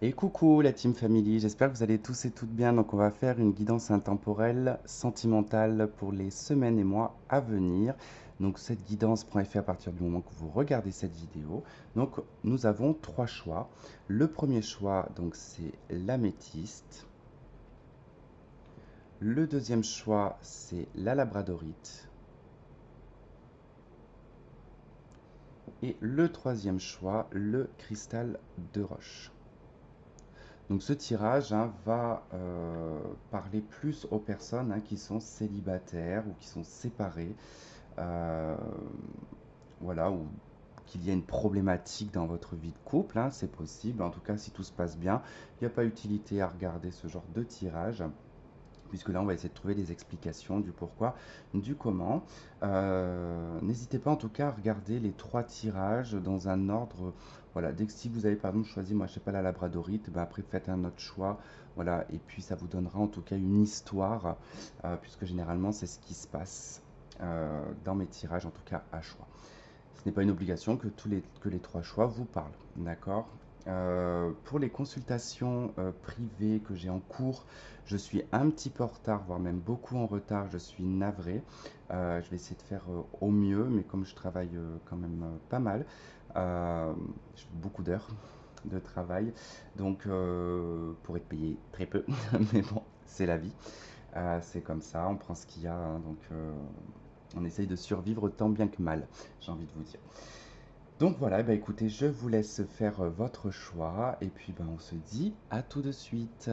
Et coucou la Team Family, j'espère que vous allez tous et toutes bien. Donc on va faire une guidance intemporelle sentimentale pour les semaines et mois à venir. Donc cette guidance prend effet à partir du moment que vous regardez cette vidéo. Donc nous avons trois choix. Le premier choix, donc c'est l'améthyste. Le deuxième choix, c'est la labradorite. Et le troisième choix, le cristal de roche. Donc ce tirage va parler plus aux personnes qui sont célibataires ou qui sont séparées, euh, voilà, ou qu'il y a une problématique dans votre vie de couple, c'est possible. En tout cas, si tout se passe bien, il n'y a pas utilité à regarder ce genre de tirage puisque là, on va essayer de trouver des explications du pourquoi, du comment. N'hésitez pas en tout cas à regarder les trois tirages dans un ordre. Voilà, dès que si vous avez par exemple choisi, moi je sais pas, la labradorite, bah, après faites un autre choix. Voilà, et puis ça vous donnera en tout cas une histoire, puisque généralement c'est ce qui se passe dans mes tirages, en tout cas à choix. Ce n'est pas une obligation que les trois choix vous parlent, d'accord? Pour les consultations privées que j'ai en cours, je suis un petit peu en retard, voire même beaucoup en retard. Je suis navré. Je vais essayer de faire au mieux, mais comme je travaille quand même pas mal, je fais beaucoup d'heures de travail, donc pour être payé très peu, mais bon, c'est la vie. C'est comme ça, on prend ce qu'il y a, donc on essaye de survivre tant bien que mal, j'ai envie de vous dire. Donc voilà, bah écoutez, je vous laisse faire votre choix et puis on se dit à tout de suite.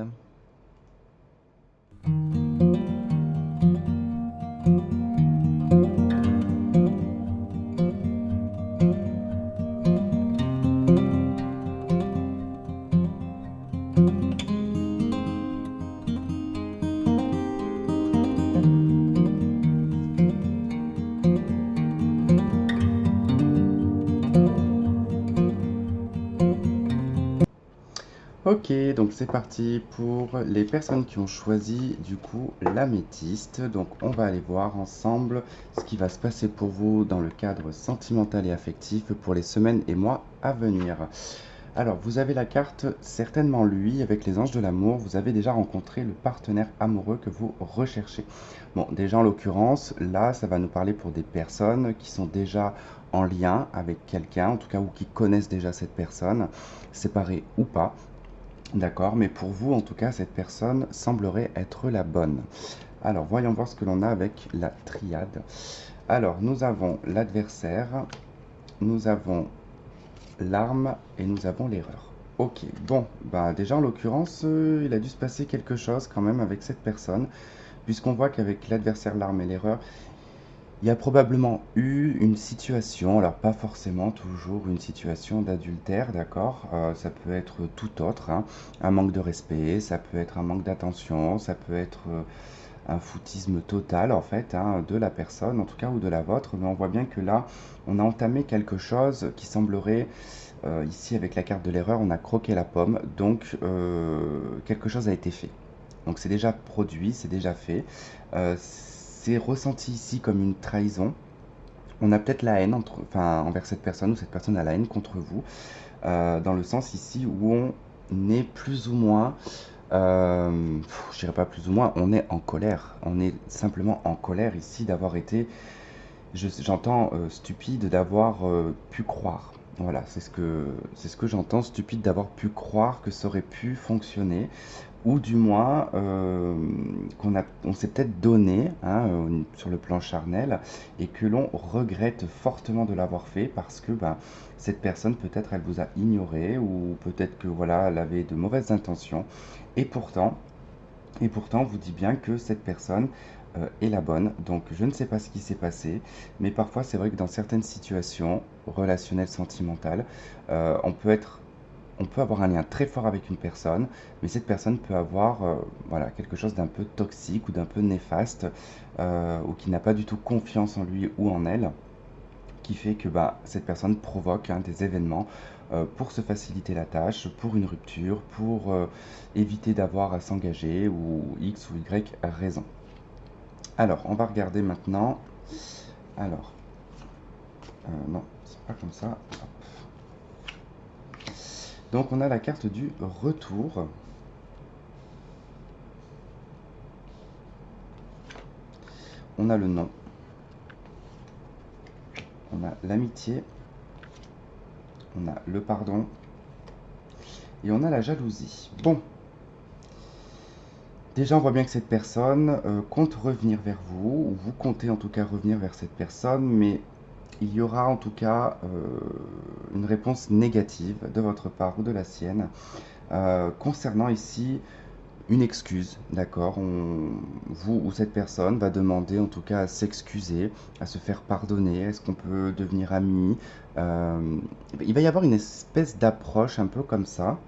Ok, donc c'est parti pour les personnes qui ont choisi du coup l'améthyste. Donc on va aller voir ensemble ce qui va se passer pour vous dans le cadre sentimental et affectif pour les semaines et mois à venir. Alors, vous avez la carte certainement lui avec les anges de l'amour. Vous avez déjà rencontré le partenaire amoureux que vous recherchez. Bon, déjà en l'occurrence, là, ça va nous parler pour des personnes qui sont déjà en lien avec quelqu'un, en tout cas, ou qui connaissent déjà cette personne, séparée ou pas. D'accord, mais pour vous, en tout cas, cette personne semblerait être la bonne. Alors, voyons voir ce que l'on a avec la triade. Alors, nous avons l'adversaire, nous avons l'arme et nous avons l'erreur. Ok, bon, bah déjà en l'occurrence, il a dû se passer quelque chose quand même avec cette personne, puisqu'on voit qu'avec l'adversaire, l'arme et l'erreur, il y a probablement eu une situation, alors pas forcément toujours une situation d'adultère, d'accord? Ça peut être tout autre, un manque de respect, ça peut être un manque d'attention, ça peut être un foutisme total en fait de la personne, en tout cas, ou de la vôtre, mais on voit bien que là, on a entamé quelque chose qui semblerait ici, avec la carte de l'erreur, on a croqué la pomme, donc quelque chose a été fait. Donc c'est déjà produit, c'est déjà fait. C'est ressenti ici comme une trahison. On a peut-être la haine envers cette personne, ou cette personne a la haine contre vous, dans le sens ici où on est plus ou moins, je dirais pas plus ou moins, on est en colère. On est simplement en colère ici d'avoir été, j'entends stupide d'avoir pu croire. Voilà, c'est ce que j'entends, stupide d'avoir pu croire que ça aurait pu fonctionner, ou du moins on s'est peut-être donné sur le plan charnel et que l'on regrette fortement de l'avoir fait parce que cette personne peut-être elle vous a ignoré ou peut-être que voilà elle avait de mauvaises intentions et pourtant on vous dit bien que cette personne est la bonne. Donc je ne sais pas ce qui s'est passé, mais parfois c'est vrai que dans certaines situations relationnelles, sentimentales, on peut être on peut avoir un lien très fort avec une personne, mais cette personne peut avoir voilà, quelque chose d'un peu toxique ou d'un peu néfaste, ou qui n'a pas du tout confiance en lui ou en elle, qui fait que cette personne provoque des événements pour se faciliter la tâche, pour une rupture, pour éviter d'avoir à s'engager, ou X ou Y raison. Alors, on va regarder maintenant. Alors, non, c'est pas comme ça. Donc on a la carte du retour. On a le non. On a l'amitié. On a le pardon. Et on a la jalousie. Bon. Déjà, on voit bien que cette personne compte revenir vers vous, ou vous comptez en tout cas revenir vers cette personne, mais il y aura en tout cas une réponse négative de votre part ou de la sienne concernant ici une excuse, d'accord? Vous ou cette personne va demander en tout cas à s'excuser, à se faire pardonner. Est-ce qu'on peut devenir amis? Il va y avoir une espèce d'approche un peu comme ça,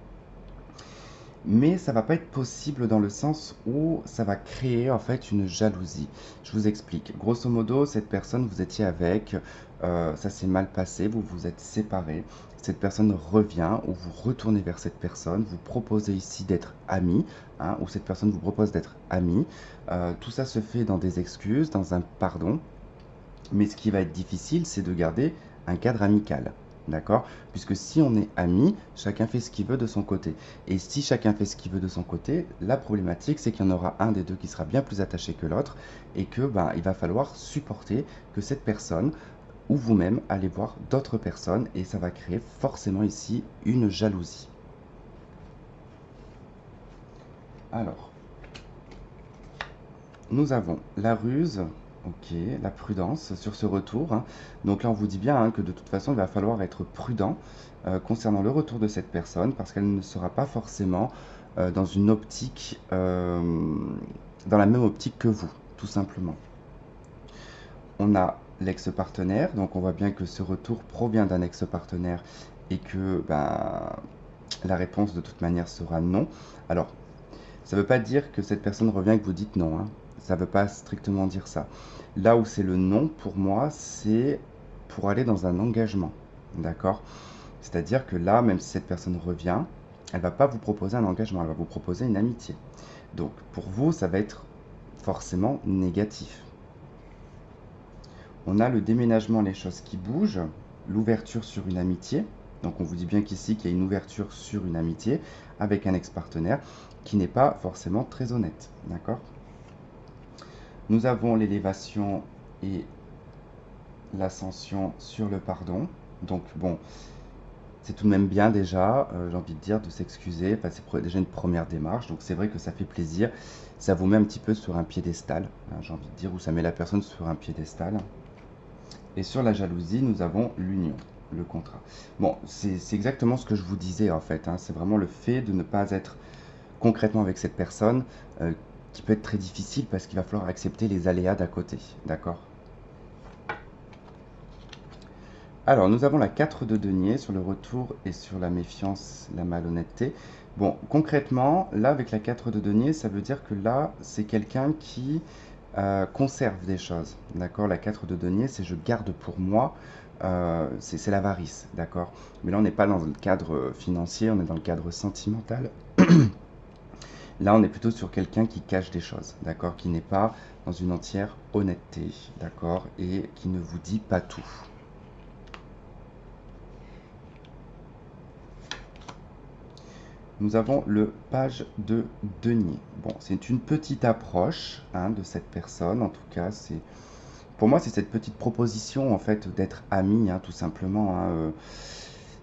mais ça va pas être possible dans le sens où ça va créer en fait une jalousie. Je vous explique. Grosso modo, cette personne, vous étiez avec, ça s'est mal passé, vous vous êtes séparés. Cette personne revient ou vous retournez vers cette personne, vous proposez ici d'être amis, hein, ou cette personne vous propose d'être amis. Tout ça se fait dans des excuses, dans un pardon. Mais ce qui va être difficile, c'est de garder un cadre amical. D'accord? Puisque si on est amis, chacun fait ce qu'il veut de son côté. Et si chacun fait ce qu'il veut de son côté, la problématique, c'est qu'il y en aura un des deux qui sera bien plus attaché que l'autre et que il va falloir supporter que cette personne ou vous-même allez voir d'autres personnes et ça va créer forcément ici une jalousie. Alors, nous avons la ruse, ok, la prudence sur ce retour, hein. Donc là, on vous dit bien hein, que de toute façon, il va falloir être prudent concernant le retour de cette personne parce qu'elle ne sera pas forcément dans une optique, dans la même optique que vous, tout simplement. On a l'ex-partenaire, donc on voit bien que ce retour provient d'un ex-partenaire et que la réponse de toute manière sera non. Alors, ça ne veut pas dire que cette personne revient et que vous dites non, hein. Ça ne veut pas strictement dire ça. Là où c'est le non, pour moi, c'est pour aller dans un engagement. D'accord? C'est-à-dire que là, même si cette personne revient, elle ne va pas vous proposer un engagement, elle va vous proposer une amitié. Donc, pour vous, ça va être forcément négatif. On a le déménagement, les choses qui bougent, l'ouverture sur une amitié. Donc on vous dit bien qu'ici qu'il y a une ouverture sur une amitié avec un ex-partenaire qui n'est pas forcément très honnête. D'accord? Nous avons l'élévation et l'ascension sur le pardon. Donc bon, c'est tout de même bien déjà, j'ai envie de dire, de s'excuser. Enfin, c'est déjà une première démarche, donc c'est vrai que ça fait plaisir. Ça vous met un petit peu sur un piédestal, hein, j'ai envie de dire, ou ça met la personne sur un piédestal. Et sur la jalousie, nous avons l'union, le contrat. Bon, c'est exactement ce que je vous disais en fait, hein. C'est vraiment le fait de ne pas être concrètement avec cette personne qui peut être très difficile parce qu'il va falloir accepter les aléas d'à côté. D'accord? Alors, nous avons la 4 de denier sur le retour et sur la méfiance, la malhonnêteté. Bon, concrètement, là, avec la 4 de denier, ça veut dire que là, c'est quelqu'un qui conserve des choses. D'accord? La 4 de denier, c'est je garde pour moi. C'est l'avarice. D'accord? Mais là, on n'est pas dans le cadre financier, on est dans le cadre sentimental. Là, on est plutôt sur quelqu'un qui cache des choses. D'accord? Qui n'est pas dans une entière honnêteté. D'accord? Et qui ne vous dit pas tout. Nous avons le page de denier. Bon, c'est une petite approche hein, de cette personne. En tout cas, pour moi, c'est cette petite proposition en fait d'être ami, hein, tout simplement, hein.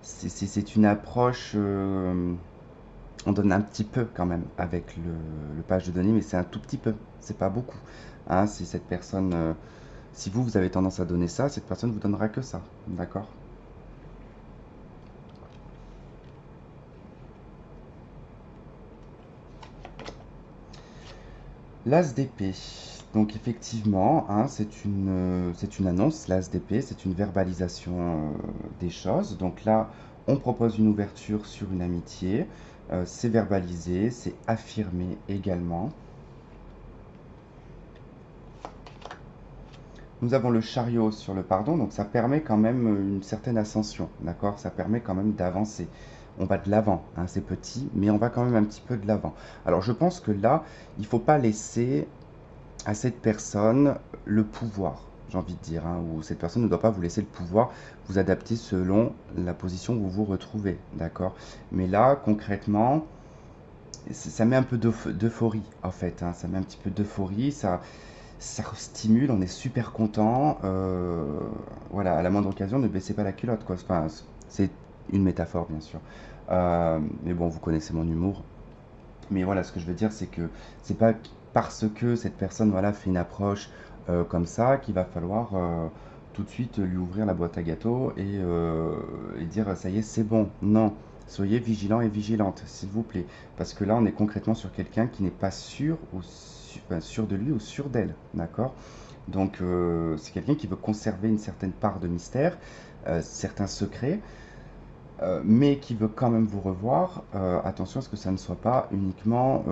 C'est une approche. On donne un petit peu quand même avec le page de denier, mais c'est un tout petit peu. C'est pas beaucoup. Hein, si cette personne, si vous avez tendance à donner ça, cette personne vous donnera que ça. D'accord? L'as d'épée. Donc effectivement, hein, c'est une annonce, l'as d'épée, c'est une verbalisation des choses. Donc là, on propose une ouverture sur une amitié. C'est verbalisé, c'est affirmé également. Nous avons le chariot sur le pardon, donc ça permet quand même une certaine ascension, d'accord? Ça permet quand même d'avancer. On va de l'avant, hein, c'est petit, mais on va quand même un petit peu de l'avant. Alors je pense que là, il ne faut pas laisser à cette personne le pouvoir. j'ai envie de dire, hein, où cette personne ne doit pas vous laisser le pouvoir, vous adapter selon la position où vous vous retrouvez, d'accord? Mais là, concrètement, ça met un peu d'euphorie, en fait, hein, ça met un petit peu d'euphorie, ça stimule, on est super content. Voilà, à la moindre occasion, ne baissez pas la culotte, quoi. Enfin, c'est une métaphore, bien sûr. Mais bon, vous connaissez mon humour. Mais voilà, ce que je veux dire, c'est que c'est pas parce que cette personne, voilà, fait une approche comme ça qu'il va falloir tout de suite lui ouvrir la boîte à gâteaux et dire ça y est, c'est bon. Non, soyez vigilant et vigilante, s'il vous plaît. Parce que là, on est concrètement sur quelqu'un qui n'est pas sûr ou enfin, sûr de lui ou sûr d'elle, d'accord? Donc, c'est quelqu'un qui veut conserver une certaine part de mystère, certains secrets, mais qui veut quand même vous revoir. Attention à ce que ça ne soit pas uniquement,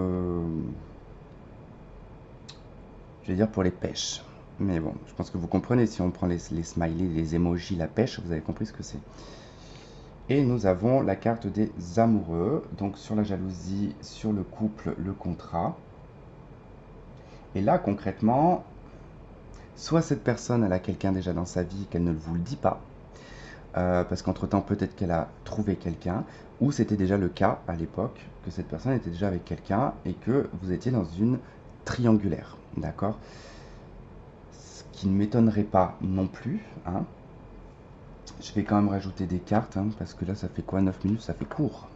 je vais dire, pour les pêches. Mais bon, je pense que vous comprenez, si on prend les smileys, les emojis, la pêche, vous avez compris ce que c'est. Et nous avons la carte des amoureux, donc sur la jalousie, sur le couple, le contrat. Et là, concrètement, soit cette personne, elle a quelqu'un déjà dans sa vie qu'elle ne vous le dit pas, parce qu'entre-temps, peut-être qu'elle a trouvé quelqu'un, ou c'était déjà le cas à l'époque, que cette personne était déjà avec quelqu'un et que vous étiez dans une triangulaire, d'accord? Ce qui ne m'étonnerait pas non plus, hein. Je vais quand même rajouter des cartes, hein, parce que là, ça fait quoi, 9 minutes, ça fait court.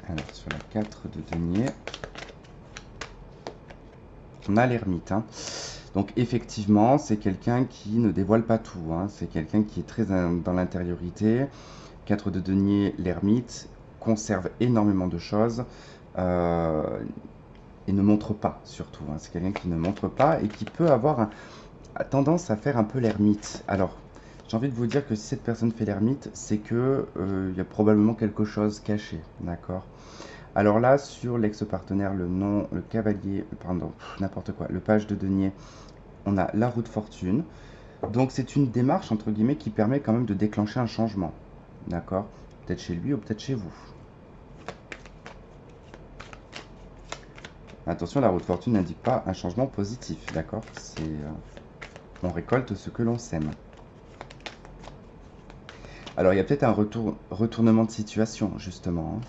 Alors, sur la 4 de denier, on a l'ermite, hein. Donc effectivement, c'est quelqu'un qui ne dévoile pas tout, hein. C'est quelqu'un qui est très dans l'intériorité. 4 de denier, l'ermite, conserve énormément de choses et ne montre pas surtout, hein. C'est quelqu'un qui ne montre pas et qui peut avoir tendance à faire un peu l'ermite. Alors, j'ai envie de vous dire que si cette personne fait l'ermite, c'est que il y a probablement quelque chose caché, d'accord? Alors là, sur l'ex-partenaire, le nom, le cavalier, pardon, n'importe quoi, le page de denier, on a la roue de fortune. Donc c'est une démarche, entre guillemets, qui permet quand même de déclencher un changement. D'accord? Peut-être chez lui ou peut-être chez vous. Attention, la roue de fortune n'indique pas un changement positif. D'accord? On récolte ce que l'on sème. Alors il y a peut-être un retournement de situation, justement, hein.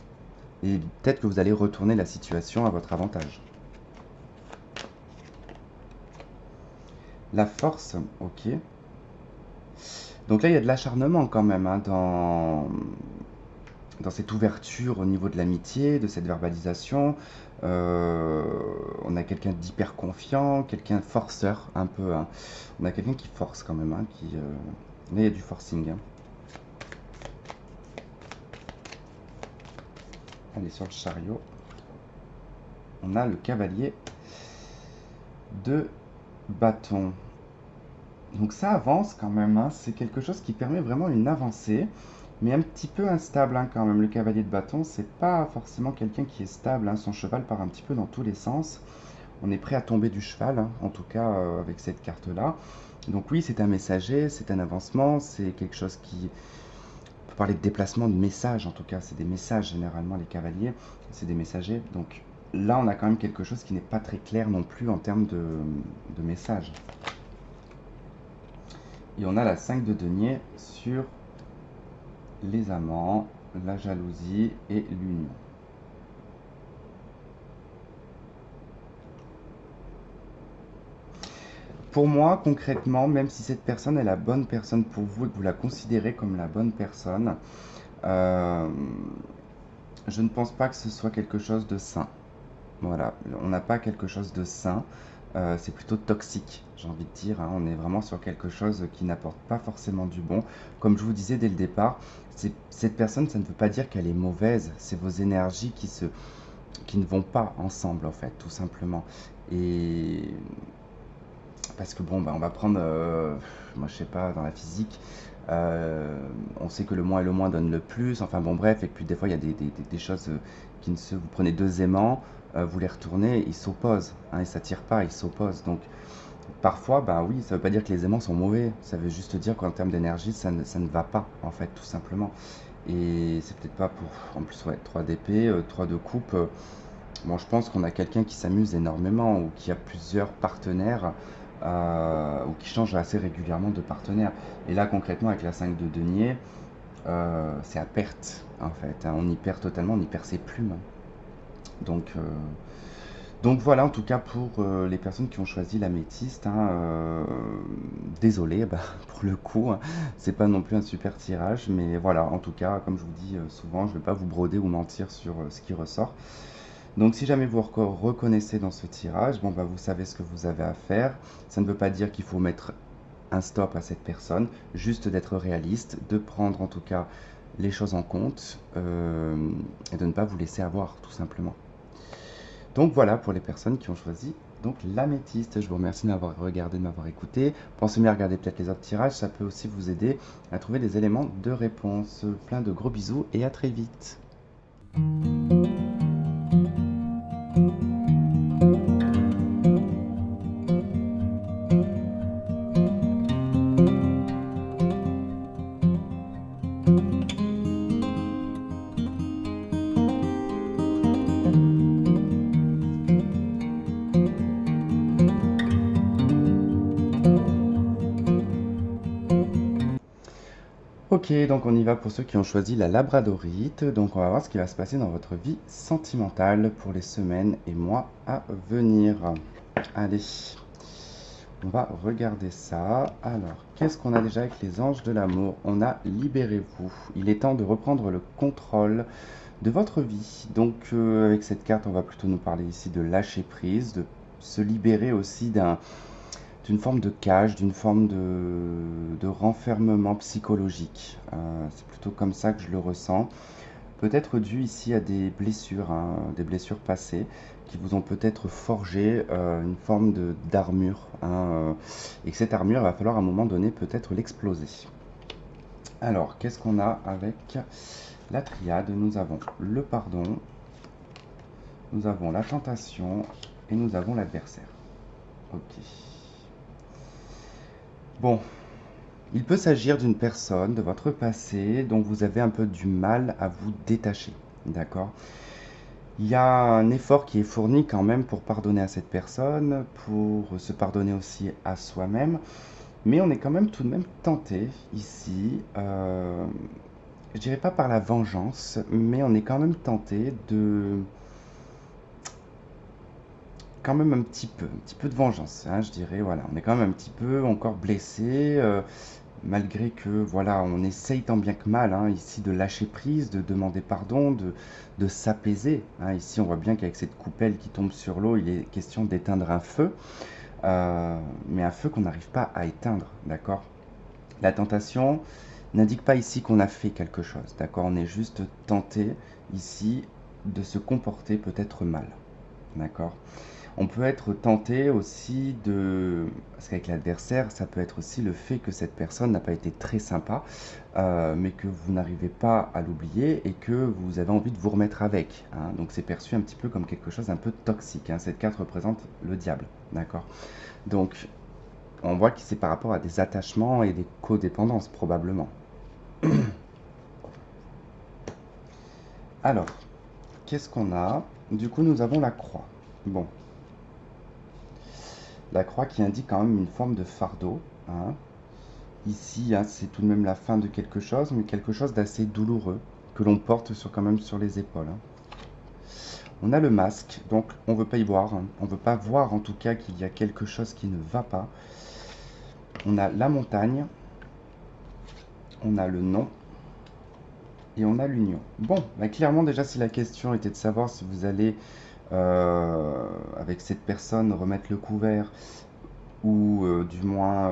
Et peut-être que vous allez retourner la situation à votre avantage. La force, ok. Donc là, il y a de l'acharnement quand même, hein, dans cette ouverture au niveau de l'amitié, de cette verbalisation. On a quelqu'un d'hyper confiant, quelqu'un de forceur un peu, hein. On a quelqu'un qui force quand même, hein, là, il y a du forcing, hein. Allez, sur le chariot, on a le cavalier de bâton. Donc ça avance quand même, hein. C'est quelque chose qui permet vraiment une avancée, mais un petit peu instable, hein, quand même. Le cavalier de bâton, c'est pas forcément quelqu'un qui est stable, hein. Son cheval part un petit peu dans tous les sens. On est prêt à tomber du cheval, hein, en tout cas avec cette carte-là. Donc oui, c'est un messager, c'est un avancement, c'est quelque chose qui... On peut parler de déplacement, de messages, en tout cas. C'est des messages, généralement, les cavaliers. C'est des messagers. Donc là, on a quand même quelque chose qui n'est pas très clair non plus en termes de messages. Et on a la 5 de denier sur les amants, la jalousie et l'union. Pour moi, concrètement, même si cette personne est la bonne personne pour vous et que vous la considérez comme la bonne personne, euh, je ne pense pas que ce soit quelque chose de sain. Voilà, on n'a pas quelque chose de sain, c'est plutôt toxique, j'ai envie de dire, hein. On est vraiment sur quelque chose qui n'apporte pas forcément du bon. Comme je vous disais dès le départ, cette personne, ça ne veut pas dire qu'elle est mauvaise, c'est vos énergies qui ne vont pas ensemble, en fait, tout simplement. Et parce que bon, bah, on va prendre, moi je sais pas, dans la physique, on sait que le moins et le moins donnent le plus, enfin bon bref, et puis des fois il y a des choses qui ne se... Vous prenez deux aimants, vous les retournez, ils s'opposent, hein, ils s'attirent pas, ils s'opposent. Donc parfois, bah oui, ça veut pas dire que les aimants sont mauvais, ça veut juste dire qu'en termes d'énergie, ça ne va pas, en fait, tout simplement. Et c'est peut-être pas pour... En plus, ouais, 3 d'épée, 3 de coupe. Bon, je pense qu'on a quelqu'un qui s'amuse énormément ou qui a plusieurs partenaires ou qui change assez régulièrement de partenaire. Et là, concrètement, avec la 5 de denier, c'est à perte, en fait, hein. On y perd totalement, on y perd ses plumes. Donc, euh, donc voilà, en tout cas pour les personnes qui ont choisi l'améthyste, hein, désolé, bah, pour le coup, hein, c'est pas non plus un super tirage, mais voilà, en tout cas, comme je vous dis souvent, je vais pas vous broder ou mentir sur ce qui ressort. Donc si jamais vous reconnaissez dans ce tirage, bon, bah, vous savez ce que vous avez à faire. Ça ne veut pas dire qu'il faut mettre un stop à cette personne, juste d'être réaliste, de prendre en tout cas les choses en compte et de ne pas vous laisser avoir, tout simplement. Donc voilà pour les personnes qui ont choisi donc l'améthyste. Je vous remercie de m'avoir regardé, de m'avoir écouté. Pensez bien à regarder peut-être les autres tirages, ça peut aussi vous aider à trouver des éléments de réponse. Plein de gros bisous et à très vite. Ok, donc on y va pour ceux qui ont choisi la labradorite. Donc on va voir ce qui va se passer dans votre vie sentimentale pour les semaines et mois à venir. Allez, on va regarder ça. Alors, qu'est-ce qu'on a déjà avec les anges de l'amour? On a libérez-vous. Il est temps de reprendre le contrôle de votre vie. Donc avec cette carte, on va plutôt nous parler ici de lâcher prise, de se libérer aussi d'une forme de cage, d'une forme de renfermement psychologique. C'est plutôt comme ça que je le ressens. Peut-être dû ici à blessures, hein, des blessures passées, qui vous ont peut-être forgé une forme d'armure, hein, et que cette armure, il va falloir à un moment donné peut-être l'exploser. Alors, qu'est-ce qu'on a avec la triade? Nous avons le pardon, nous avons la tentation et nous avons l'adversaire. Ok. Bon, il peut s'agir d'une personne de votre passé dont vous avez un peu du mal à vous détacher. D'accord? Il y a un effort qui est fourni quand même pour pardonner à cette personne, pour se pardonner aussi à soi-même, mais on est quand même tout de même tenté ici, je dirais pas par la vengeance, mais on est quand même tenté de quand même un petit peu de vengeance, hein, je dirais, voilà. On est quand même un petit peu encore blessé, malgré que, voilà, on essaye tant bien que mal, hein, ici, de lâcher prise, de demander pardon, de s'apaiser, hein. Ici, on voit bien qu'avec cette coupelle qui tombe sur l'eau, il est question d'éteindre un feu, mais un feu qu'on n'arrive pas à éteindre, d'accord? La tentation n'indique pas ici qu'on a fait quelque chose, d'accord? On est juste tenté ici de se comporter peut-être mal, d'accord? On peut être tenté aussi de... Parce qu'avec l'adversaire, ça peut être aussi le fait que cette personne n'a pas été très sympa, mais que vous n'arrivez pas à l'oublier et que vous avez envie de vous remettre avec, hein. Donc c'est perçu un petit peu comme quelque chose un peu toxique, hein. Cette carte représente le diable, d'accord? Donc on voit que c'est par rapport à des attachements et des codépendances probablement. Alors, qu'est-ce qu'on a? Du coup, nous avons la croix. Bon, la croix qui indique quand même une forme de fardeau, hein. Ici, hein, c'est tout de même la fin de quelque chose, mais quelque chose d'assez douloureux que l'on porte quand même sur les épaules, hein. On a le masque, donc on ne veut pas y voir, hein. On ne veut pas voir en tout cas qu'il y a quelque chose qui ne va pas. On a la montagne, on a le non et on a l'union. Bon, bah, clairement déjà si la question était de savoir si vous allez avec cette personne remettre le couvert ou du moins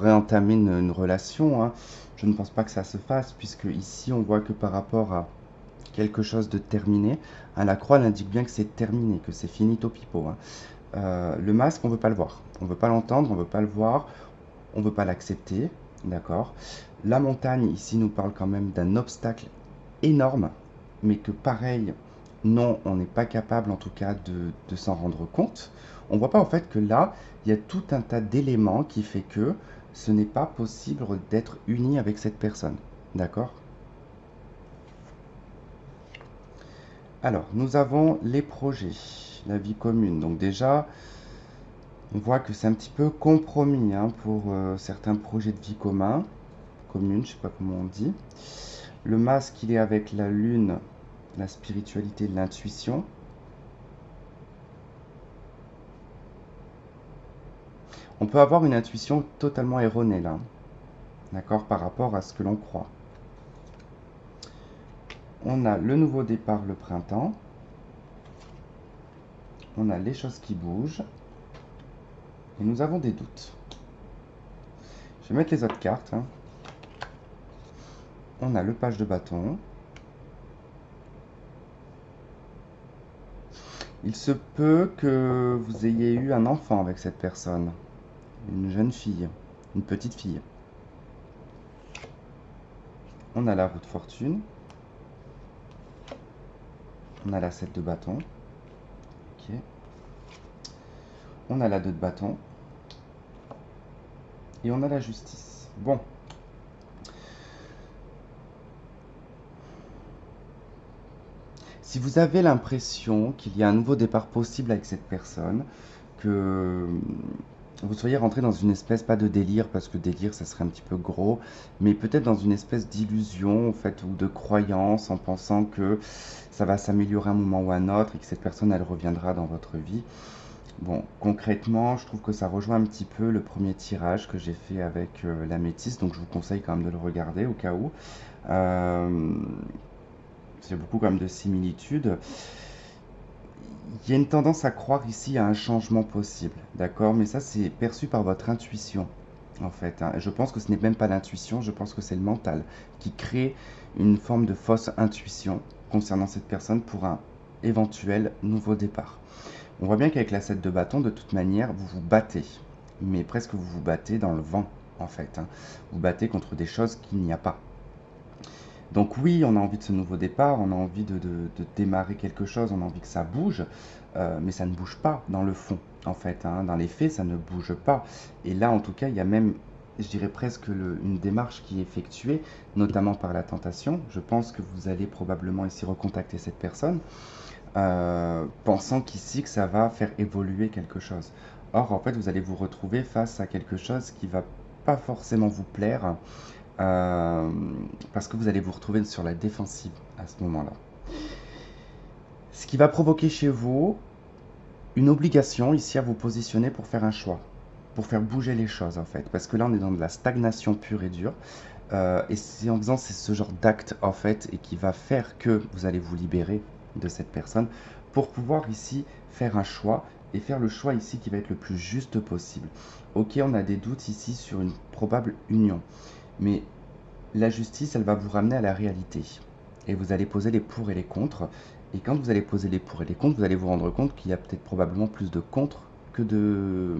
réentamer une relation, hein. Je ne pense pas que ça se fasse, puisque ici on voit que par rapport à quelque chose de terminé, hein, la croix l'indique bien que c'est terminé, que c'est finito pipo, hein. Le masque, on ne veut pas le voir, on ne veut pas l'entendre, on ne veut pas le voir, on ne veut pas l'accepter, d'accord. La montagne ici nous parle quand même d'un obstacle énorme, mais que pareil, non, on n'est pas capable en tout cas de s'en rendre compte. On voit pas en fait que là, il y a tout un tas d'éléments qui fait que ce n'est pas possible d'être uni avec cette personne. D'accord? Alors, nous avons les projets, la vie commune. Donc déjà, on voit que c'est un petit peu compromis hein, pour certains projets de vie commune, je sais pas comment on dit. Le masque, il est avec la lune, la spiritualité, l'intuition. On peut avoir une intuition totalement erronée là, d'accord, par rapport à ce que l'on croit. On a le nouveau départ, le printemps. On a les choses qui bougent. Et nous avons des doutes. Je vais mettre les autres cartes. Hein. On a le page de bâton. Il se peut que vous ayez eu un enfant avec cette personne. Une jeune fille. Une petite fille. On a la roue de fortune. On a la 7 de bâton. Ok. On a la 2 de bâton. Et on a la justice. Bon. Si vous avez l'impression qu'il y a un nouveau départ possible avec cette personne, que vous soyez rentré dans une espèce, pas de délire, parce que délire, ça serait un petit peu gros, mais peut-être dans une espèce d'illusion, en fait, ou de croyance, en pensant que ça va s'améliorer un moment ou un autre, et que cette personne, elle reviendra dans votre vie. Bon, concrètement, je trouve que ça rejoint un petit peu le premier tirage que j'ai fait avec la métisse, donc je vous conseille quand même de le regarder au cas où. Euh, c'est beaucoup quand même de similitudes. Il y a une tendance à croire ici à un changement possible, d'accord? Mais ça, c'est perçu par votre intuition, en fait. Hein. Je pense que ce n'est même pas l'intuition, je pense que c'est le mental qui crée une forme de fausse intuition concernant cette personne pour un éventuel nouveau départ. On voit bien qu'avec la 7 de bâton, de toute manière, vous vous battez. Mais presque vous vous battez dans le vent, en fait. Hein. Vous battez contre des choses qu'il n'y a pas. Donc oui, on a envie de ce nouveau départ, on a envie de démarrer quelque chose, on a envie que ça bouge, mais ça ne bouge pas dans le fond, en fait. Hein. Dans les faits, ça ne bouge pas. Et là, en tout cas, il y a même, je dirais presque une démarche qui est effectuée, notamment par la tentation. Je pense que vous allez probablement ici recontacter cette personne, pensant qu'ici, que ça va faire évoluer quelque chose. Or, en fait, vous allez vous retrouver face à quelque chose qui va pas forcément vous plaire, euh, parce que vous allez vous retrouver sur la défensive à ce moment-là. Ce qui va provoquer chez vous une obligation ici à vous positionner pour faire un choix, pour faire bouger les choses en fait, parce que là on est dans de la stagnation pure et dure, et c'est en faisant ce genre d'acte en fait, et qui va faire que vous allez vous libérer de cette personne pour pouvoir ici faire un choix, et faire le choix ici qui va être le plus juste possible. Ok, on a des doutes ici sur une probable union, mais la justice, elle va vous ramener à la réalité. Et vous allez poser les pour et les contre. Et quand vous allez poser les pour et les contre, vous allez vous rendre compte qu'il y a peut-être probablement plus de contre que de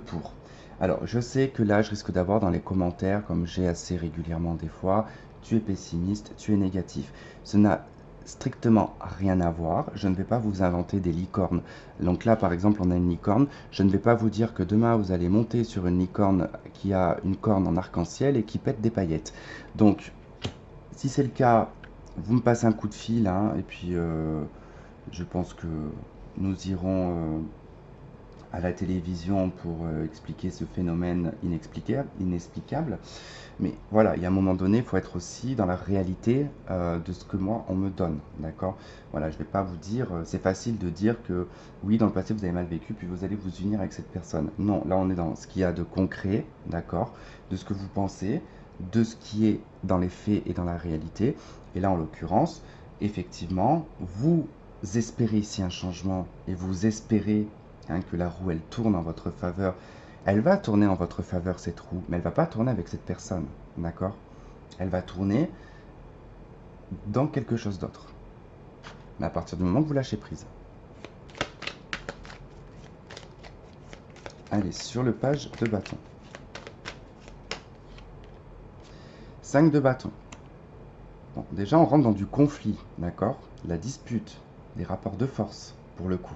pour. Alors, je sais que là, je risque d'avoir dans les commentaires, comme j'ai assez régulièrement des fois, tu es pessimiste, tu es négatif. Ce n'a strictement rien à voir. Je ne vais pas vous inventer des licornes. Donc là, par exemple, on a une licorne. Je ne vais pas vous dire que demain, vous allez monter sur une licorne qui a une corne en arc-en-ciel et qui pète des paillettes. Donc, si c'est le cas, vous me passez un coup de fil, hein, et puis je pense que nous irons à la télévision pour expliquer ce phénomène inexplicable. Mais voilà, il y a un moment donné, il faut être aussi dans la réalité de ce que moi, on me donne, d'accord? Voilà, je ne vais pas vous dire, c'est facile de dire que oui, dans le passé, vous avez mal vécu, puis vous allez vous unir avec cette personne. Non, là, on est dans ce qu'il y a de concret, d'accord? De ce que vous pensez, de ce qui est dans les faits et dans la réalité. Et là, en l'occurrence, effectivement, vous espérez ici un changement et vous espérez hein, que la roue, elle tourne en votre faveur. Elle va tourner en votre faveur, cette roue, mais elle va pas tourner avec cette personne, d'accord? Elle va tourner dans quelque chose d'autre. Mais à partir du moment que vous lâchez prise. Allez, sur le page de bâton. 5 de bâton. Bon, déjà, on rentre dans du conflit, d'accord? La dispute, des rapports de force, pour le coup.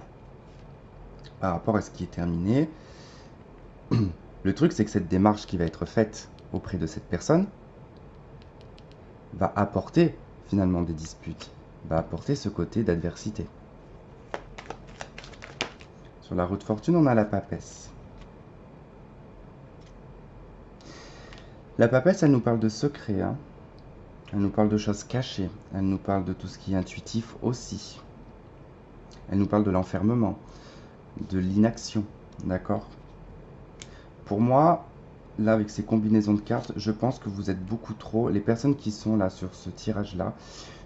Par rapport à ce qui est terminé, Le truc, c'est que cette démarche qui va être faite auprès de cette personne va apporter finalement des disputes, va apporter ce côté d'adversité. Sur la roue de fortune, on a la papesse. La papesse, elle nous parle de secrets, hein. Elle nous parle de choses cachées, elle nous parle de tout ce qui est intuitif aussi. Elle nous parle de l'enfermement, de l'inaction, d'accord? Pour moi, là, avec ces combinaisons de cartes, je pense que vous êtes beaucoup trop, les personnes qui sont là sur ce tirage-là,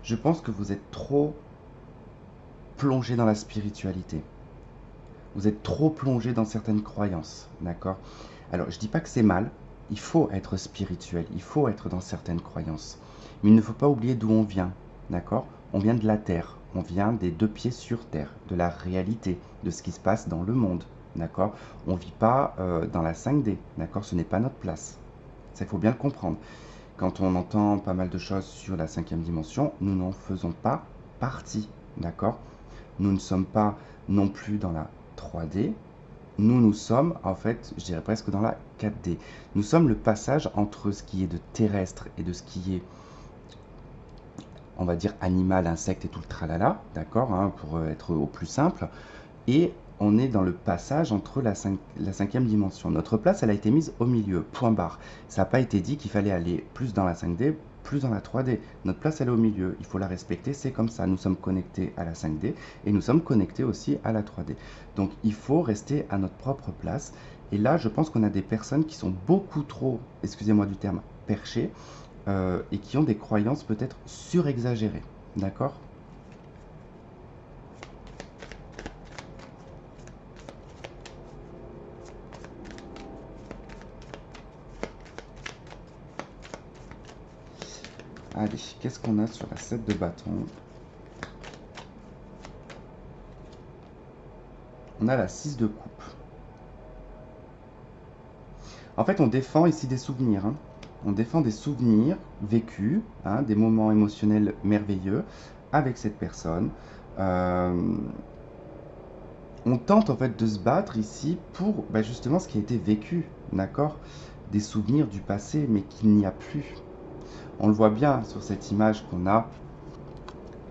je pense que vous êtes trop plongé dans la spiritualité. Vous êtes trop plongé dans certaines croyances, d'accord? Alors, je dis pas que c'est mal, il faut être spirituel, il faut être dans certaines croyances. Mais il ne faut pas oublier d'où on vient, d'accord? On vient de la Terre, on vient des 2 pieds sur Terre, de la réalité, de ce qui se passe dans le monde, d'accord? On ne vit pas dans la 5D, d'accord? Ce n'est pas notre place. Ça, il faut bien le comprendre. Quand on entend pas mal de choses sur la 5e dimension, nous n'en faisons pas partie, d'accord? Nous ne sommes pas non plus dans la 3D, nous sommes en fait, je dirais presque dans la 4D. Nous sommes le passage entre ce qui est de terrestre et de ce qui est, on va dire, animal, insecte et tout le tralala, d'accord, hein, pour être au plus simple. Et on est dans le passage entre la 5e dimension. Notre place, elle a été mise au milieu, point barre. Ça n'a pas été dit qu'il fallait aller plus dans la 5D, plus dans la 3D. Notre place, elle est au milieu. Il faut la respecter, c'est comme ça. Nous sommes connectés à la 5D et nous sommes connectés aussi à la 3D. Donc, il faut rester à notre propre place. Et là, je pense qu'on a des personnes qui sont beaucoup trop, excusez-moi du terme, perchées et qui ont des croyances peut-être surexagérées. D'accord? Allez, qu'est-ce qu'on a sur la 7 de bâton? On a la 6 de coupe. En fait, on défend ici des souvenirs, hein. On défend des souvenirs vécus, hein, des moments émotionnels merveilleux avec cette personne. On tente en fait de se battre ici pour justement ce qui a été vécu, d'accord? Des souvenirs du passé, mais qu'il n'y a plus. On le voit bien sur cette image qu'on a,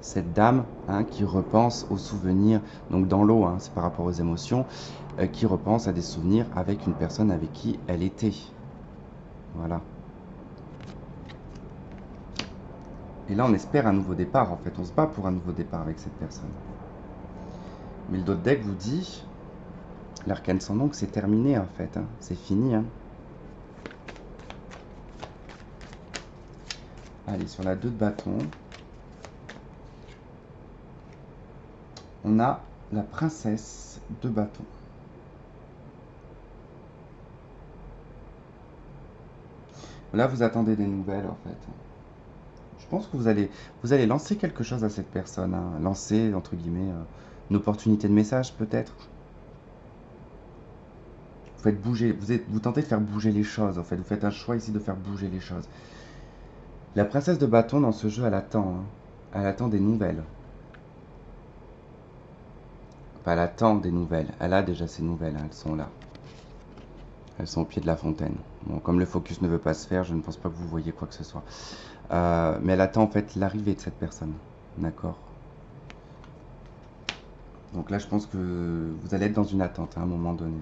cette dame, hein, qui repense aux souvenirs, donc dans l'eau, hein, c'est par rapport aux émotions, qui repense à des souvenirs avec une personne avec qui elle était. Voilà. Et là, on espère un nouveau départ, en fait. On se bat pour un nouveau départ avec cette personne. Mais le dos de deck vous dit, l'arcane sans nom, que c'est terminé, en fait, hein. C'est fini, hein. Allez, sur la 2 de bâton, on a la princesse de bâton. Là, vous attendez des nouvelles, en fait. Je pense que vous allez lancer quelque chose à cette personne, hein. Lancer, entre guillemets, une opportunité de message, peut-être. Vous faites bouger, vous tentez de faire bouger les choses, en fait. Vous faites un choix ici de faire bouger les choses. La princesse de bâton, dans ce jeu, elle attend, hein. Elle attend des nouvelles. Enfin, elle attend des nouvelles. Elle a déjà ses nouvelles, hein. Elles sont là. Elles sont au pied de la fontaine. Bon, comme le focus ne veut pas se faire, je ne pense pas que vous voyez quoi que ce soit. Mais elle attend en fait l'arrivée de cette personne. D'accord? Donc là, je pense que vous allez être dans une attente à un moment donné.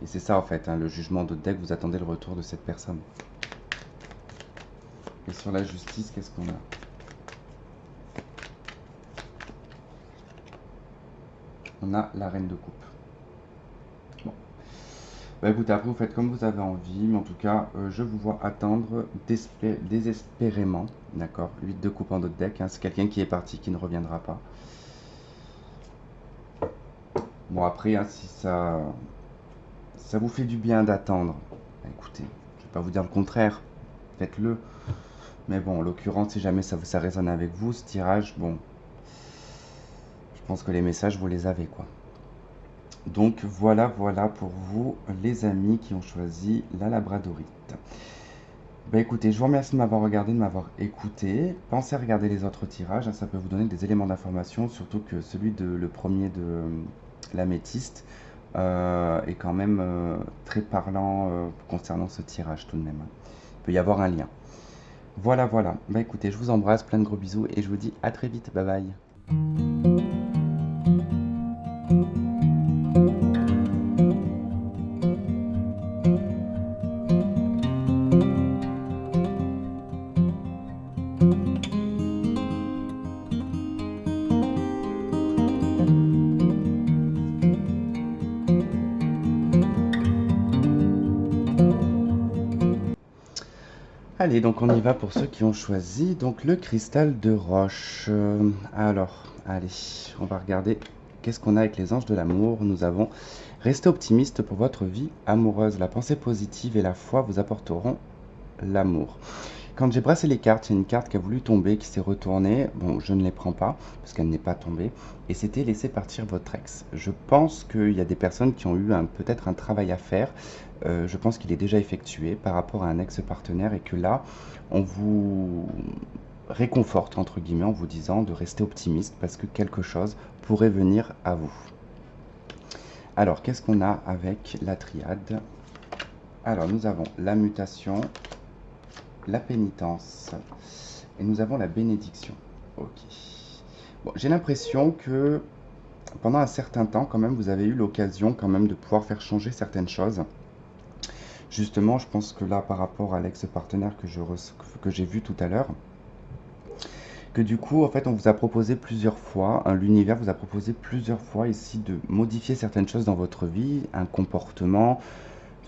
Et c'est ça en fait, hein, le jugement de deck, vous attendez le retour de cette personne. Et sur la justice, qu'est-ce qu'on a? On a la reine de coupe. Bon. Bah écoutez, après vous faites comme vous avez envie, mais en tout cas, je vous vois attendre désespérément, d'accord? 8 de coupe en d'autres deck, hein, c'est quelqu'un qui est parti, qui ne reviendra pas. Bon après, hein, si ça vous fait du bien d'attendre, bah, écoutez, je vais pas vous dire le contraire, faites-le. Mais bon, en l'occurrence, si jamais ça résonne avec vous, ce tirage, bon, je pense que les messages, vous les avez, quoi. Donc voilà pour vous, les amis qui ont choisi la labradorite. Bah écoutez, je vous remercie de m'avoir regardé, de m'avoir écouté. Pensez à regarder les autres tirages, hein, ça peut vous donner des éléments d'information, surtout que celui le premier de l'améthyste, est quand même très parlant concernant ce tirage tout de même. Il peut y avoir un lien. Voilà, voilà. Bah écoutez, je vous embrasse, plein de gros bisous et je vous dis à très vite. Bye bye. Allez, donc on y va pour ceux qui ont choisi donc le cristal de roche. Alors, allez, on va regarder qu'est-ce qu'on a avec les anges de l'amour. Nous avons restez optimiste pour votre vie amoureuse. La pensée positive et la foi vous apporteront l'amour. Quand j'ai brassé les cartes, il y a une carte qui a voulu tomber, qui s'est retournée. Bon, je ne les prends pas, parce qu'elle n'est pas tombée. Et c'était laisser partir votre ex. Je pense qu'il y a des personnes qui ont eu peut-être un travail à faire. Je pense qu'il est déjà effectué par rapport à un ex-partenaire et que là, on vous réconforte, entre guillemets, en vous disant de rester optimiste parce que quelque chose pourrait venir à vous. Alors, qu'est-ce qu'on a avec la triade? Alors, nous avons la mutation, la pénitence et nous avons la bénédiction. Ok. Bon, j'ai l'impression que pendant un certain temps, quand même, vous avez eu l'occasion quand même de pouvoir faire changer certaines choses. Justement, je pense que là, par rapport à l'ex-partenaire que j'ai vu tout à l'heure, que du coup, en fait, on vous a proposé plusieurs fois, l'univers vous a proposé plusieurs fois ici de modifier certaines choses dans votre vie, un comportement,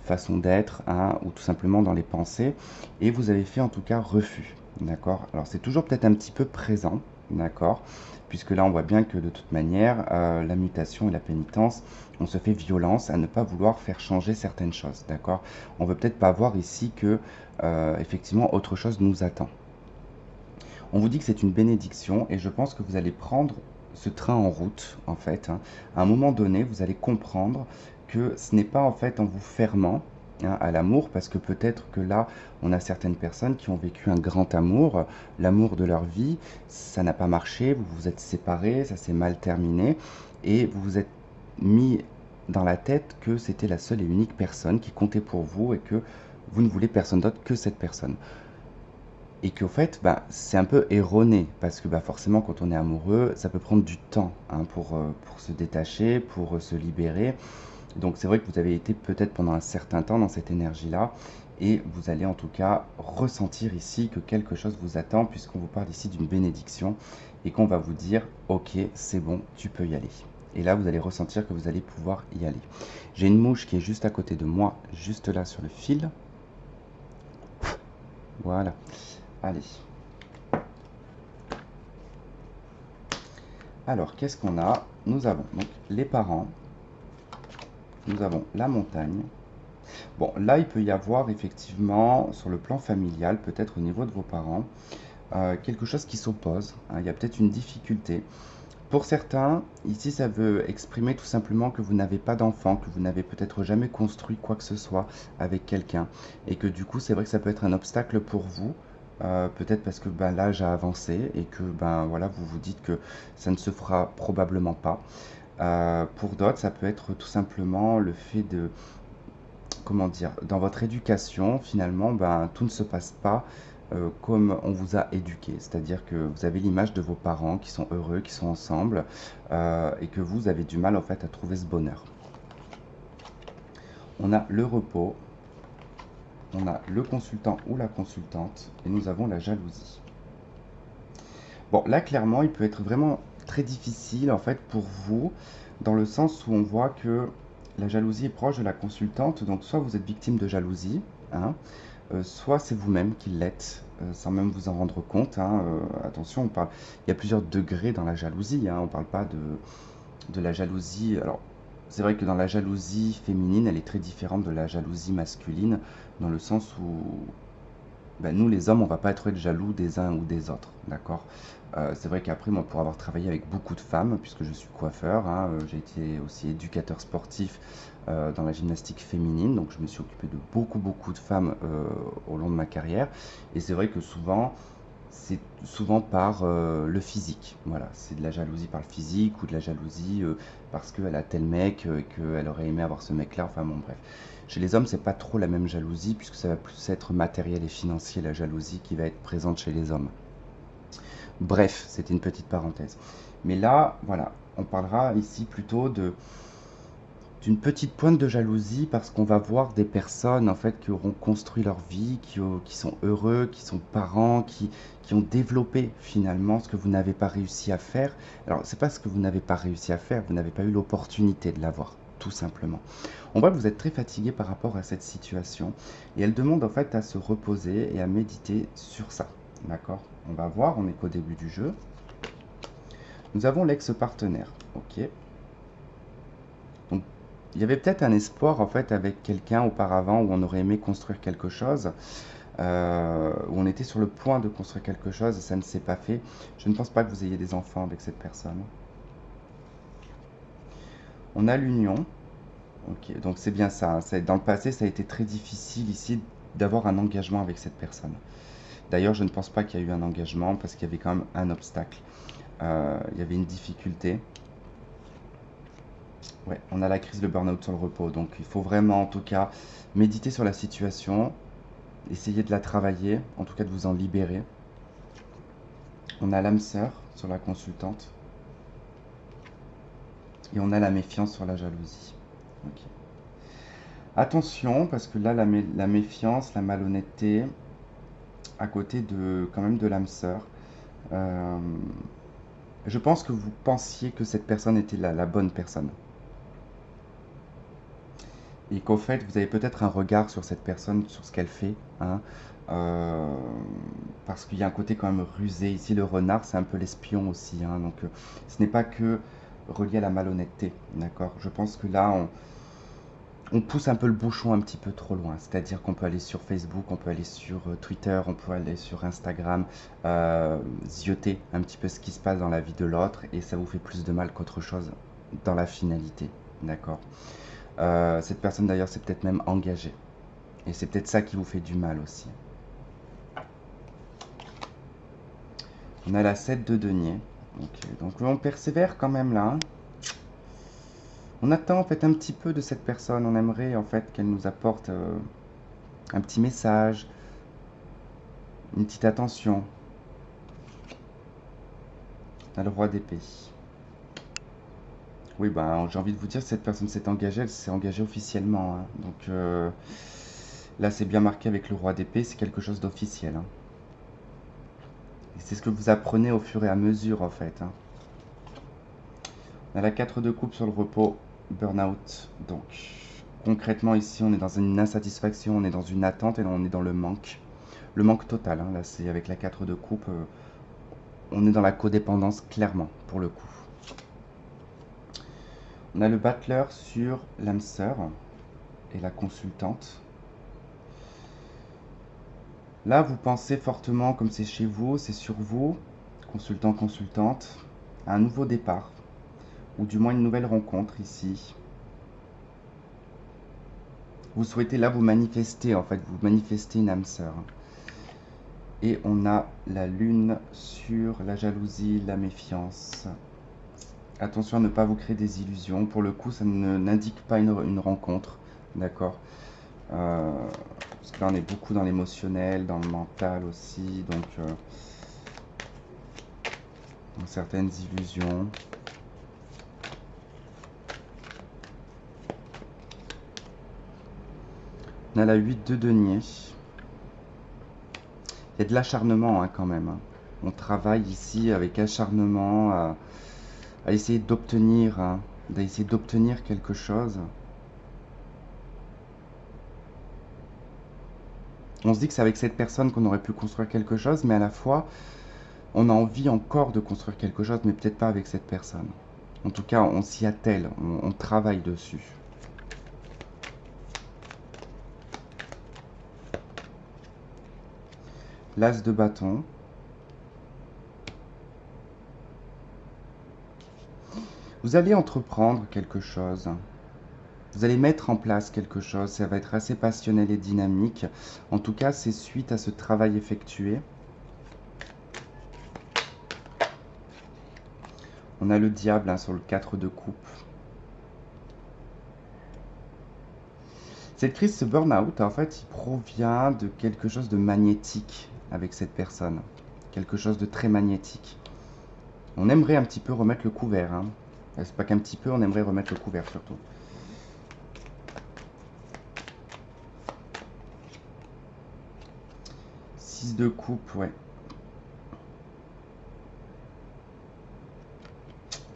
façon d'être, hein, ou tout simplement dans les pensées, et vous avez fait en tout cas refus, d'accord? Alors c'est toujours peut-être un petit peu présent, d'accord? Puisque là on voit bien que de toute manière, la mutation et la pénitence, on se fait violence à ne pas vouloir faire changer certaines choses, d'accord? On veut peut-être pas voir ici que effectivement autre chose nous attend. On vous dit que c'est une bénédiction et je pense que vous allez prendre ce train en route, en fait, hein. À un moment donné, vous allez comprendre que ce n'est pas en fait en vous fermant, hein, à l'amour, parce que peut-être que là, on a certaines personnes qui ont vécu un grand amour, l'amour de leur vie, ça n'a pas marché, vous vous êtes séparés, ça s'est mal terminé, et vous vous êtes mis dans la tête que c'était la seule et unique personne qui comptait pour vous et que vous ne voulez personne d'autre que cette personne. Et qu'au fait, bah, c'est un peu erroné, parce que bah, forcément, quand on est amoureux, ça peut prendre du temps, hein, pour se détacher, pour se libérer. Donc c'est vrai que vous avez été peut-être pendant un certain temps dans cette énergie-là, et vous allez en tout cas ressentir ici que quelque chose vous attend, puisqu'on vous parle ici d'une bénédiction, et qu'on va vous dire, ok, c'est bon, tu peux y aller. Et là, vous allez ressentir que vous allez pouvoir y aller. J'ai une mouche qui est juste à côté de moi, juste là sur le fil. Voilà. Allez. Alors, qu'est-ce qu'on a? Nous avons donc les parents, nous avons la montagne. Bon, là, il peut y avoir effectivement, sur le plan familial, peut-être au niveau de vos parents, quelque chose qui s'oppose, hein. Il y a peut-être une difficulté. Pour certains, ici, ça veut exprimer tout simplement que vous n'avez pas d'enfant, que vous n'avez peut-être jamais construit quoi que ce soit avec quelqu'un. Et que du coup, c'est vrai que ça peut être un obstacle pour vous. Peut-être parce que ben, l'âge a avancé et que ben, voilà, vous vous dites que ça ne se fera probablement pas. Pour d'autres, ça peut être tout simplement le fait de, comment dire, dans votre éducation, finalement, ben, tout ne se passe pas comme on vous a éduqué. C'est-à-dire que vous avez l'image de vos parents qui sont heureux, qui sont ensemble, et que vous avez du mal en fait à trouver ce bonheur. On a le repos, on a le consultant ou la consultante, et nous avons la jalousie. Bon, là, clairement, il peut être vraiment très difficile, en fait, pour vous, dans le sens où on voit que la jalousie est proche de la consultante, donc soit vous êtes victime de jalousie, hein, soit c'est vous-même qui l'êtes, sans même vous en rendre compte, hein, attention, il y a plusieurs degrés dans la jalousie, hein, on ne parle pas de la jalousie. Alors, c'est vrai que dans la jalousie féminine, elle est très différente de la jalousie masculine, dans le sens où ben, nous, les hommes, on va pas être jaloux des uns ou des autres, d'accord? C'est vrai qu'après, moi, pour avoir travaillé avec beaucoup de femmes, puisque je suis coiffeur, hein, j'ai été aussi éducateur sportif dans la gymnastique féminine, donc je me suis occupé de beaucoup, beaucoup de femmes au long de ma carrière. Et c'est vrai que souvent, c'est souvent par le physique. Voilà, c'est de la jalousie par le physique ou de la jalousie parce qu'elle a tel mec et qu'elle aurait aimé avoir ce mec-là. Enfin bon, bref. Chez les hommes, c'est pas trop la même jalousie puisque ça va plus être matériel et financier, la jalousie qui va être présente chez les hommes. Bref, c'était une petite parenthèse. Mais là, voilà, on parlera ici plutôt d'une petite pointe de jalousie parce qu'on va voir des personnes en fait qui auront construit leur vie, qui sont heureux, qui sont parents, qui ont développé finalement ce que vous n'avez pas réussi à faire. Alors, c'est pas ce que vous n'avez pas réussi à faire, vous n'avez pas eu l'opportunité de l'avoir, tout simplement. On voit que vous êtes très fatigué par rapport à cette situation et elle demande en fait à se reposer et à méditer sur ça. D'accord? On va voir, on n'est qu'au début du jeu. Nous avons l'ex-partenaire. Ok. Donc, il y avait peut-être un espoir en fait avec quelqu'un auparavant où on aurait aimé construire quelque chose, où on était sur le point de construire quelque chose et ça ne s'est pas fait. Je ne pense pas que vous ayez des enfants avec cette personne. On a l'union. Ok, donc c'est bien ça, hein. Dans le passé, ça a été très difficile ici d'avoir un engagement avec cette personne. D'ailleurs, je ne pense pas qu'il y a eu un engagement parce qu'il y avait quand même un obstacle. Il y avait une difficulté. Ouais, on a la crise de burn-out sur le repos. Donc il faut vraiment, en tout cas, méditer sur la situation, essayer de la travailler, en tout cas de vous en libérer. On a l'âme sœur sur la consultante. Et on a la méfiance sur la jalousie. Ok. Attention, parce que là, la méfiance, la malhonnêteté, à côté de quand même de l'âme sœur. euh, je pense que vous pensiez que cette personne était la bonne personne. Et qu'au fait, vous avez peut-être un regard sur cette personne, sur ce qu'elle fait, hein, euh, parce qu'il y a un côté quand même rusé. Ici, le renard, c'est un peu l'espion aussi, hein, donc ce n'est pas que relié à la malhonnêteté, d'accord? Je pense que là, on pousse un peu le bouchon un petit peu trop loin, c'est-à-dire qu'on peut aller sur Facebook, on peut aller sur Twitter, on peut aller sur Instagram, zioter un petit peu ce qui se passe dans la vie de l'autre, et ça vous fait plus de mal qu'autre chose dans la finalité, d'accord? Cette personne d'ailleurs s'est peut-être même engagée. Et c'est peut-être ça qui vous fait du mal aussi. On a la 7 de denier. Ok, donc on persévère quand même là, hein. On attend en fait un petit peu de cette personne. On aimerait en fait qu'elle nous apporte un petit message, une petite attention. On a le roi d'épée. Oui, ben j'ai envie de vous dire, cette personne s'est engagée, elle s'est engagée officiellement, hein. Donc là, c'est bien marqué avec le roi d'épée, c'est quelque chose d'officiel, hein. Et c'est ce que vous apprenez au fur et à mesure en fait, hein. On a la 4 de coupe sur le repos, burn-out. Donc, concrètement, ici, on est dans une insatisfaction, on est dans une attente et on est dans le manque. Le manque total, hein. Là, c'est avec la 4 de coupe, on est dans la codépendance, clairement, pour le coup. On a le battleur sur l'âme sœur et la consultante. Là, vous pensez fortement, comme c'est chez vous, c'est sur vous, consultant, consultante, à un nouveau départ, ou du moins une nouvelle rencontre ici. Vous souhaitez là vous manifester, en fait, vous manifestez une âme sœur. Et on a la lune sur la jalousie, la méfiance. Attention à ne pas vous créer des illusions. Pour le coup, ça n'indique pas une rencontre. D'accord, parce que là, on est beaucoup dans l'émotionnel, dans le mental aussi. Donc, dans certaines illusions. On a la 8 de denier. Il y a de l'acharnement, hein, quand même, hein. On travaille ici avec acharnement à essayer d'obtenir, hein, d'essayer d'obtenir quelque chose. On se dit que c'est avec cette personne qu'on aurait pu construire quelque chose, mais à la fois, on a envie encore de construire quelque chose, mais peut-être pas avec cette personne. En tout cas, on s'y attelle, on travaille dessus. L'as de bâton. Vous allez entreprendre quelque chose. Vous allez mettre en place quelque chose. Ça va être assez passionnel et dynamique. En tout cas, c'est suite à ce travail effectué. On a le diable sur le 4 de coupe. Cette crise, ce burn-out, en fait, il provient de quelque chose de magnétique avec cette personne. Quelque chose de très magnétique. On aimerait un petit peu remettre le couvert. Hein. C'est pas qu'un petit peu, on aimerait remettre le couvert surtout. Six de coupe, ouais.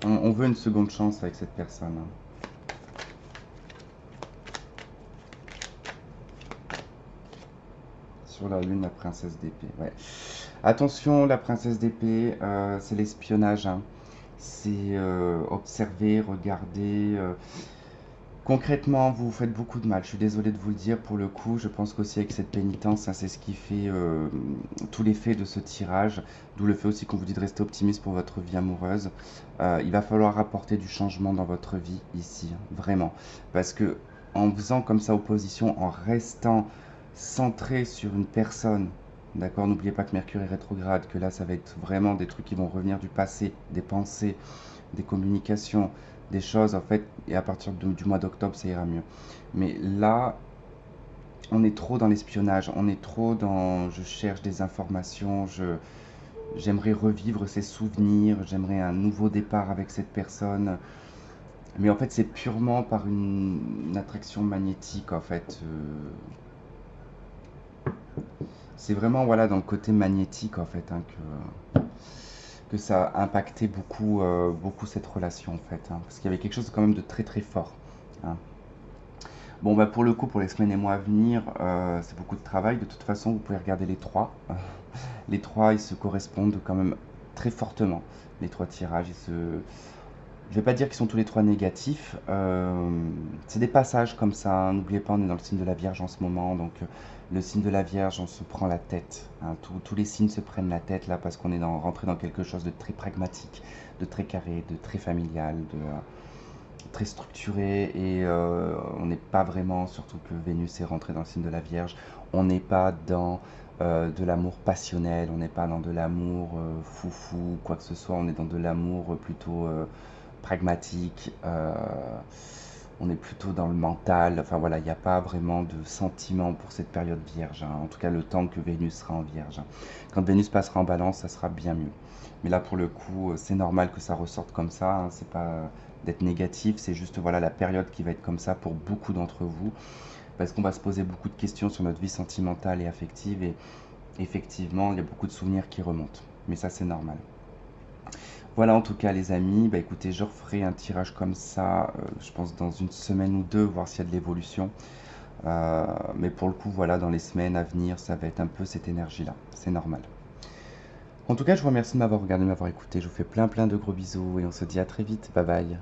On veut une seconde chance avec cette personne. Hein. Sur la lune, la princesse d'épée. Ouais. Attention, la princesse d'épée, c'est l'espionnage. Hein. C'est observer, regarder. Concrètement, vous vous faites beaucoup de mal. Je suis désolé de vous le dire pour le coup. Je pense qu'aussi avec cette pénitence, hein, c'est ce qui fait tout l'effet de ce tirage. D'où le fait aussi qu'on vous dit de rester optimiste pour votre vie amoureuse. Il va falloir apporter du changement dans votre vie ici, hein, vraiment. Parce que en faisant comme ça opposition, en restant centré sur une personne, d'accord, n'oubliez pas que Mercure est rétrograde, que là ça va être vraiment des trucs qui vont revenir du passé, des pensées, des communications, des choses en fait, et à partir du mois d'octobre ça ira mieux. Mais là, on est trop dans l'espionnage, on est trop dans je cherche des informations, j'aimerais revivre ces souvenirs, j'aimerais un nouveau départ avec cette personne. Mais en fait, c'est purement par une attraction magnétique en fait. C'est vraiment voilà dans le côté magnétique en fait hein, que ça a impacté beaucoup, beaucoup cette relation en fait. Hein, parce qu'il y avait quelque chose quand même de très très fort. Hein. Bon bah pour le coup pour les semaines et mois à venir c'est beaucoup de travail. De toute façon vous pouvez regarder les trois. Les trois ils se correspondent quand même très fortement. Les trois tirages ils se... Je vais pas dire qu'ils sont tous les trois négatifs. C'est des passages comme ça. Hein. N'oubliez pas, on est dans le signe de la Vierge en ce moment. Donc, le signe de la Vierge, on se prend la tête. Hein. Tous les signes se prennent la tête là parce qu'on est rentré dans quelque chose de très pragmatique, de très carré, de très familial, de très structuré. Et on n'est pas vraiment, surtout que Vénus est rentrée dans le signe de la Vierge, on n'est pas dans de l'amour passionnel, on n'est pas dans de l'amour foufou, quoi que ce soit. On est dans de l'amour plutôt pragmatique, on est plutôt dans le mental, enfin voilà, il n'y a pas vraiment de sentiment pour cette période vierge, hein. En tout cas le temps que Vénus sera en vierge. Hein. Quand Vénus passera en balance, ça sera bien mieux. Mais là pour le coup, c'est normal que ça ressorte comme ça, hein. C'est pas d'être négatif, c'est juste voilà la période qui va être comme ça pour beaucoup d'entre vous, parce qu'on va se poser beaucoup de questions sur notre vie sentimentale et affective, et effectivement, il y a beaucoup de souvenirs qui remontent. Mais ça c'est normal. Voilà en tout cas les amis, bah écoutez, je referai un tirage comme ça, je pense dans une semaine ou deux, voir s'il y a de l'évolution. Mais pour le coup, voilà, dans les semaines à venir, ça va être un peu cette énergie-là, c'est normal. En tout cas, je vous remercie de m'avoir regardé, de m'avoir écouté, je vous fais plein de gros bisous et on se dit à très vite, bye bye.